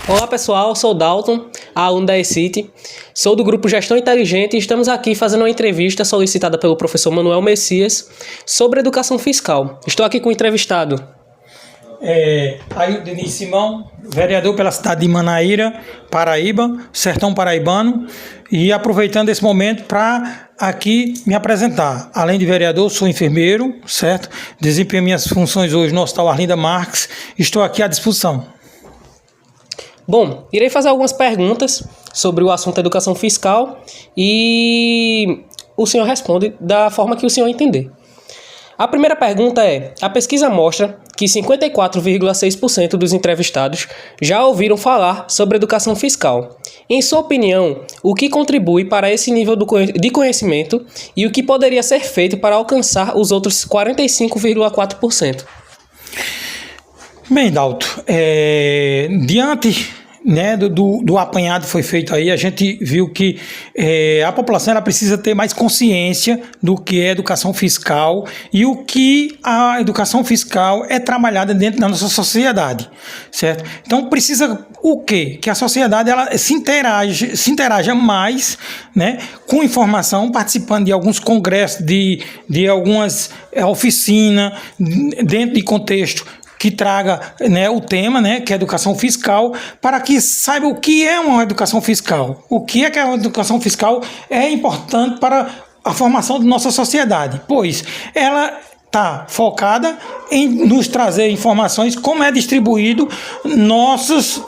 Olá pessoal, sou Dalton, aluno da eCity, sou do grupo Gestão Inteligente e estamos aqui fazendo uma entrevista solicitada pelo professor Manuel Messias sobre educação fiscal. Estou aqui com o entrevistado. Ailton Diniz Simão, vereador pela cidade de Manaíra, Paraíba, sertão paraibano, e aproveitando esse momento para aqui me apresentar. Além de vereador, sou enfermeiro, certo? Desempenho minhas funções hoje no Hospital Arlinda Marques, estou aqui à disposição. Bom, irei fazer algumas perguntas sobre o assunto educação fiscal e o senhor responde da forma que o senhor entender. A primeira pergunta é: a pesquisa mostra que 54,6% dos entrevistados já ouviram falar sobre educação fiscal. Em sua opinião, o que contribui para esse nível de conhecimento e o que poderia ser feito para alcançar os outros 45,4%? Bem, Dalton, diante do apanhado que foi feito aí, a gente viu que a população ela precisa ter mais consciência do que é educação fiscal e o que a educação fiscal é trabalhada dentro da nossa sociedade, certo? Então precisa o quê? Que a sociedade ela se interaja mais, né, com informação, participando de alguns congressos, de algumas oficinas, dentro de contexto que traga, né, o tema, né, que é educação fiscal, para que saiba o que é uma educação fiscal. O que é a educação fiscal é importante para a formação da nossa sociedade, pois ela está focada em nos trazer informações como é distribuído nossos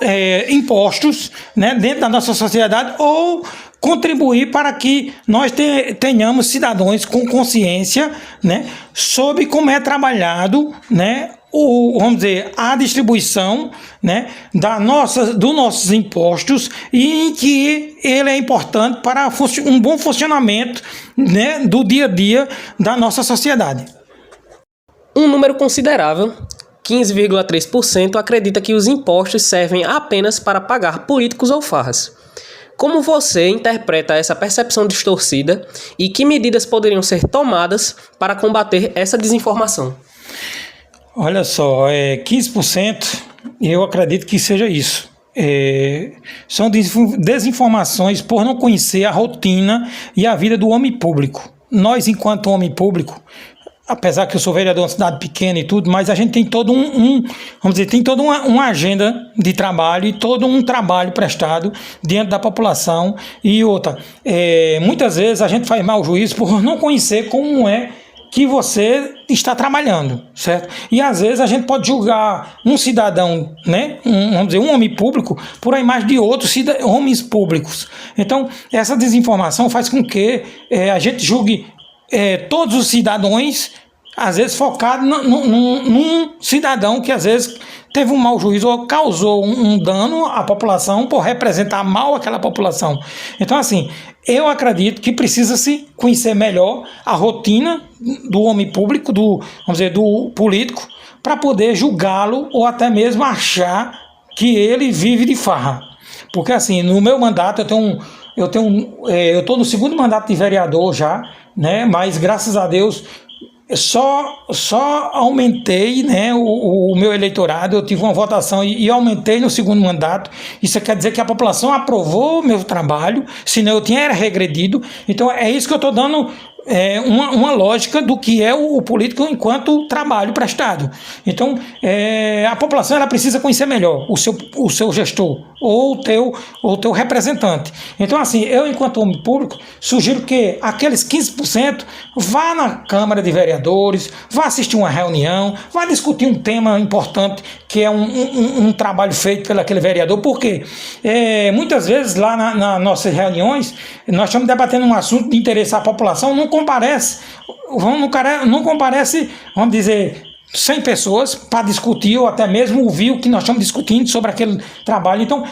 impostos, né, dentro da nossa sociedade, ou contribuir para que nós tenhamos cidadãos com consciência, né, sobre como é trabalhado, né, vamos dizer, a distribuição, né, dos nossos impostos, e em que ele é importante para um bom funcionamento, né, do dia a dia da nossa sociedade. Um número considerável, 15,3%, acredita que os impostos servem apenas para pagar políticos ou farras. Como você interpreta essa percepção distorcida e que medidas poderiam ser tomadas para combater essa desinformação? Olha só, 15% eu acredito que seja isso. São desinformações por não conhecer a rotina e a vida do homem público. Nós, enquanto homem público, apesar que eu sou vereador de uma cidade pequena e tudo, mas a gente tem todo vamos dizer, tem toda uma agenda de trabalho e todo um trabalho prestado diante da população. E outra, muitas vezes a gente faz mau juízo por não conhecer como é que você está trabalhando, certo? E às vezes a gente pode julgar um cidadão, né, vamos dizer, um homem público, por a imagem de outros homens públicos. Então, essa desinformação faz com que a gente julgue todos os cidadãos, às vezes focado num cidadão que às vezes teve um mau juízo ou causou um dano à população por representar mal aquela população. Então, assim, eu acredito que precisa-se conhecer melhor a rotina do homem público, vamos dizer, do político, para poder julgá-lo ou até mesmo achar que ele vive de farra. Porque, assim, no meu mandato, eu estou no segundo mandato de vereador já, né? Mas graças a Deus só aumentei, né, o meu eleitorado. Eu tive uma votação e aumentei no segundo mandato. Isso quer dizer que a população aprovou o meu trabalho, senão eu tinha regredido. Então é isso que eu estou dando uma lógica do que é o político enquanto trabalho prestado. Então a população ela precisa conhecer melhor o seu gestor ou o teu representante. Então, assim, eu, enquanto homem público, sugiro que aqueles 15% vá na Câmara de Vereadores, vá assistir uma reunião, vá discutir um tema importante que é um trabalho feito pelo aquele vereador, porque muitas vezes lá nas nossas reuniões nós estamos debatendo um assunto de interesse à população, não comparece, vamos dizer, 100 pessoas para discutir ou até mesmo ouvir o que nós estamos discutindo sobre aquele trabalho. Então,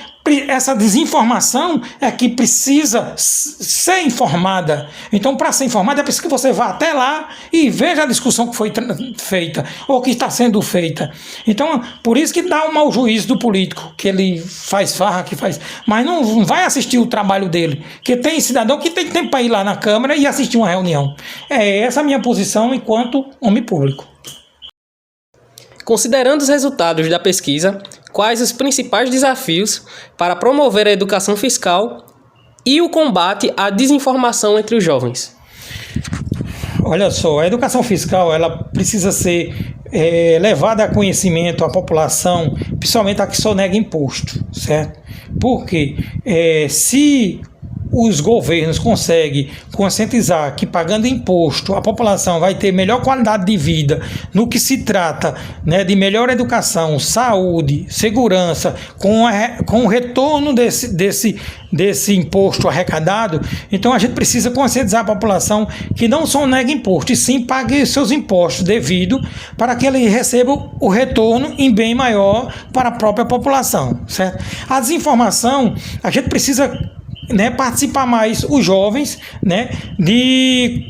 essa desinformação é que precisa ser informada. Então, para ser informada, é preciso que você vá até lá e veja a discussão que foi feita ou que está sendo feita. Então, por isso que dá um mau juízo do político, que ele faz farra, mas não vai assistir o trabalho dele, que tem cidadão que tem tempo para ir lá na Câmara e assistir uma reunião. Essa a minha posição enquanto homem público. Considerando os resultados da pesquisa, quais os principais desafios para promover a educação fiscal e o combate à desinformação entre os jovens? Olha só, a educação fiscal ela precisa ser levada a conhecimento à população, principalmente a que só nega imposto, certo? Porque se os governos conseguem conscientizar que pagando imposto a população vai ter melhor qualidade de vida no que se trata, né, de melhor educação, saúde, segurança, com o retorno desse imposto arrecadado, então a gente precisa conscientizar a população que não só nega imposto, e sim pague seus impostos devido para que ele receba o retorno em bem maior para a própria população, certo? A desinformação, a gente precisa participar mais os jovens, de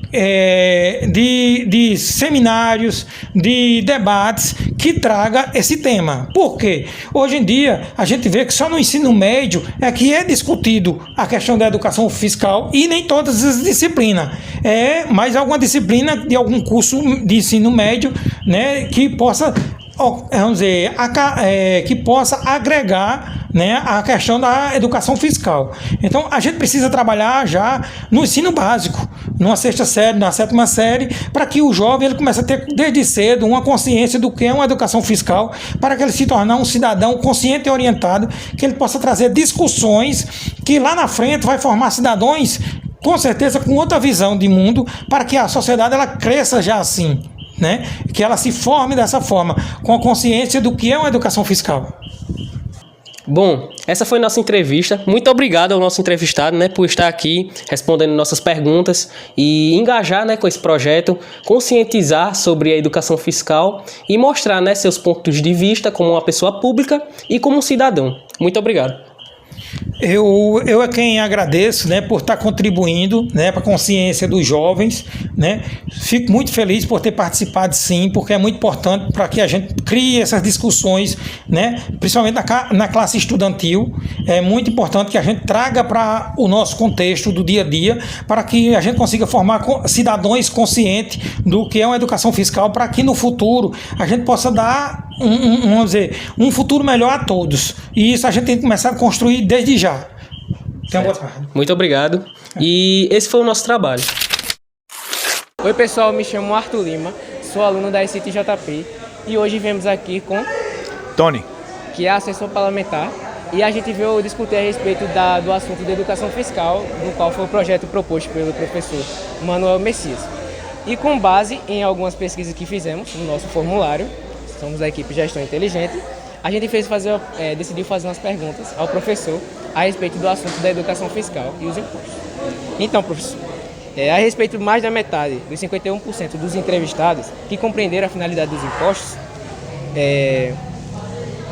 seminários, de debates que traga esse tema. Por quê? Hoje em dia a gente vê que só no ensino médio é que é discutido a questão da educação fiscal, e nem todas as disciplinas. Mais alguma disciplina de algum curso de ensino médio, que possa, vamos dizer, que possa agregar, a questão da educação fiscal. Então, a gente precisa trabalhar já no ensino básico, numa sexta série, na sétima série, para que o jovem ele comece a ter desde cedo uma consciência do que é uma educação fiscal, para que ele se torne um cidadão consciente e orientado, que ele possa trazer discussões que lá na frente vai formar cidadãos, com certeza, com outra visão de mundo, para que a sociedade ela cresça já assim. Que ela se forme dessa forma, com a consciência do que é uma educação fiscal. Bom, essa foi nossa entrevista. Muito obrigado ao nosso entrevistado, por estar aqui respondendo nossas perguntas e engajar, com esse projeto, conscientizar sobre a educação fiscal e mostrar, seus pontos de vista como uma pessoa pública e como um cidadão. Muito obrigado. Eu é quem agradeço, por estar contribuindo, para a consciência dos jovens, Fico muito feliz por ter participado, sim, porque é muito importante para que a gente crie essas discussões, Principalmente na classe estudantil. É muito importante que a gente traga para o nosso contexto do dia a dia, para que a gente consiga formar cidadãos conscientes do que é uma educação fiscal, para que no futuro a gente possa dar vamos dizer, um futuro melhor a todos. E isso a gente tem que começar a construir desde já. Muito obrigado. E esse foi o nosso trabalho. Oi pessoal, me chamo Arthur Lima, sou aluno da ICT-JP e hoje viemos aqui com Tony, que é assessor parlamentar, e a gente veio discutir a respeito do assunto da educação fiscal, do qual foi o projeto proposto pelo professor Manuel Messias. E com base em algumas pesquisas que fizemos no nosso formulário, somos da equipe Gestão Inteligente, a gente decidiu fazer umas perguntas ao professor a respeito do assunto da educação fiscal e os impostos. Então, professor, a respeito de mais da metade, dos 51% dos entrevistados que compreenderam a finalidade dos impostos,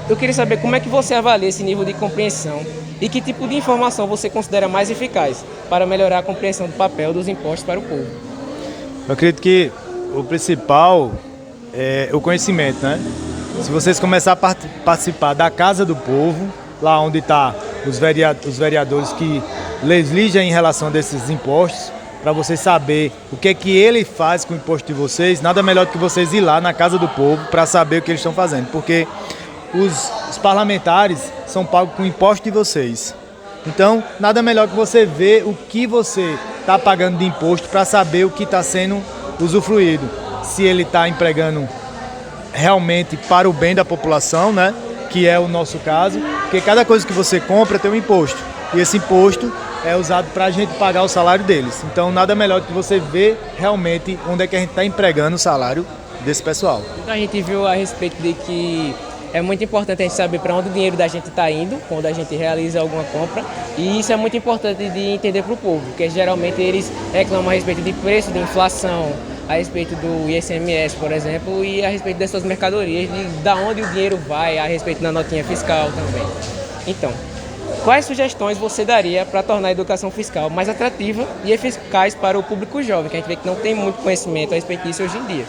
eu queria saber como é que você avalia esse nível de compreensão e que tipo de informação você considera mais eficaz para melhorar a compreensão do papel dos impostos para o povo. eu acredito que o principal é o conhecimento, Se vocês começarem a participar da Casa do Povo, lá onde estão os vereadores que legislam em relação a desses impostos, para vocês saberem o que é que ele faz com o imposto de vocês, nada melhor do que vocês ir lá na Casa do Povo para saber o que eles estão fazendo, porque os parlamentares são pagos com o imposto de vocês. Então, nada melhor que você ver o que você está pagando de imposto para saber o que está sendo usufruído. Se ele está empregando realmente para o bem da população, que é o nosso caso, porque cada coisa que você compra tem um imposto, e esse imposto é usado para a gente pagar o salário deles. Então, nada melhor do que você ver realmente onde é que a gente está empregando o salário desse pessoal. Então, a gente viu a respeito de que é muito importante a gente saber para onde o dinheiro da gente está indo quando a gente realiza alguma compra, e isso é muito importante de entender para o povo, porque geralmente eles reclamam a respeito de preço, de inflação, a respeito do ICMS, por exemplo, e a respeito dessas mercadorias, de onde o dinheiro vai, a respeito da notinha fiscal também. Então, quais sugestões você daria para tornar a educação fiscal mais atrativa e eficaz para o público jovem, que a gente vê que não tem muito conhecimento a respeito disso hoje em dia?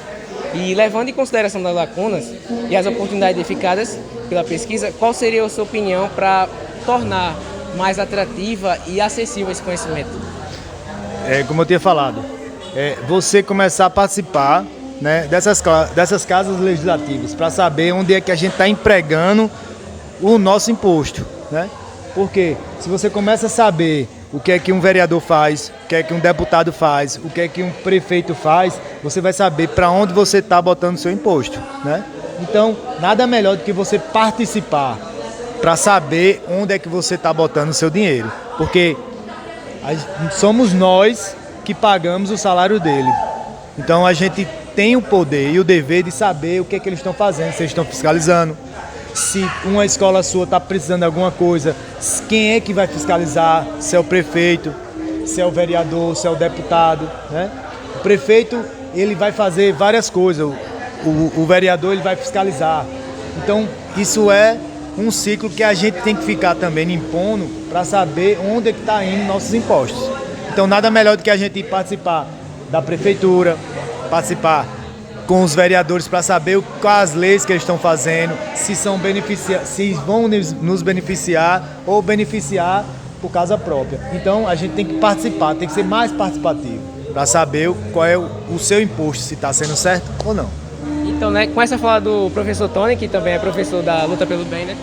E levando em consideração as lacunas e as oportunidades identificadas pela pesquisa, qual seria a sua opinião para tornar mais atrativa e acessível esse conhecimento? Como eu tinha falado, você começar a participar dessas casas legislativas para saber onde é que a gente está empregando o nosso imposto, né? Porque se você começa a saber o que é que um vereador faz, o que é que um deputado faz, o que é que um prefeito faz, você vai saber para onde você está botando o seu imposto, né? Então, nada melhor do que você participar para saber onde é que você está botando o seu dinheiro. Porque somos nós que pagamos o salário dele. Então, a gente tem o poder e o dever de saber o que é que eles estão fazendo, se eles estão fiscalizando, se uma escola sua está precisando de alguma coisa, quem é que vai fiscalizar, se é o prefeito, se é o vereador, se é o deputado, né? O prefeito, ele vai fazer várias coisas, o vereador, ele vai fiscalizar. Então, isso é um ciclo que a gente tem que ficar também impondo para saber onde é que está indo nossos impostos. Então, nada melhor do que a gente participar da prefeitura, participar com os vereadores para saber quais leis que eles estão fazendo, se vão nos beneficiar ou beneficiar por causa própria. Então, a gente tem que participar, tem que ser mais participativo para saber qual é o seu imposto, se está sendo certo ou não. Então, né, com essa fala do professor Tony, que também é professor da Luta pelo Bem, né?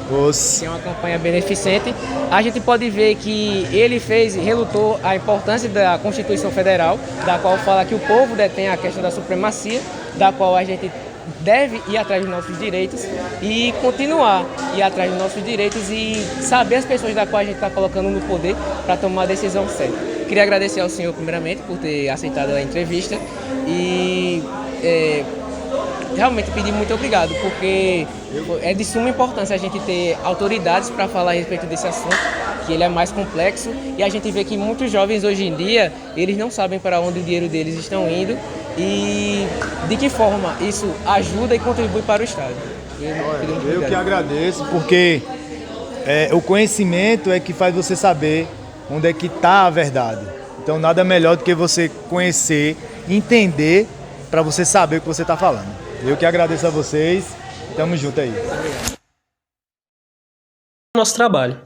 Que é uma campanha beneficente, a gente pode ver que ele relutou a importância da Constituição Federal, da qual fala que o povo detém a questão da supremacia, da qual a gente deve ir atrás dos nossos direitos e continuar ir atrás dos nossos direitos e saber as pessoas da qual a gente está colocando no poder para tomar a decisão certa. Queria agradecer ao senhor, primeiramente, por ter aceitado a entrevista e realmente pedir muito obrigado, porque é de suma importância a gente ter autoridades para falar a respeito desse assunto, que ele é mais complexo, e a gente vê que muitos jovens hoje em dia, eles não sabem para onde o dinheiro deles estão indo e de que forma isso ajuda e contribui para o Estado. Eu que agradeço, porque o conhecimento é que faz você saber onde é que está a verdade. Então nada melhor do que você conhecer, entender, para você saber o que você está falando. Eu que agradeço a vocês. Tamo junto aí. Nosso trabalho.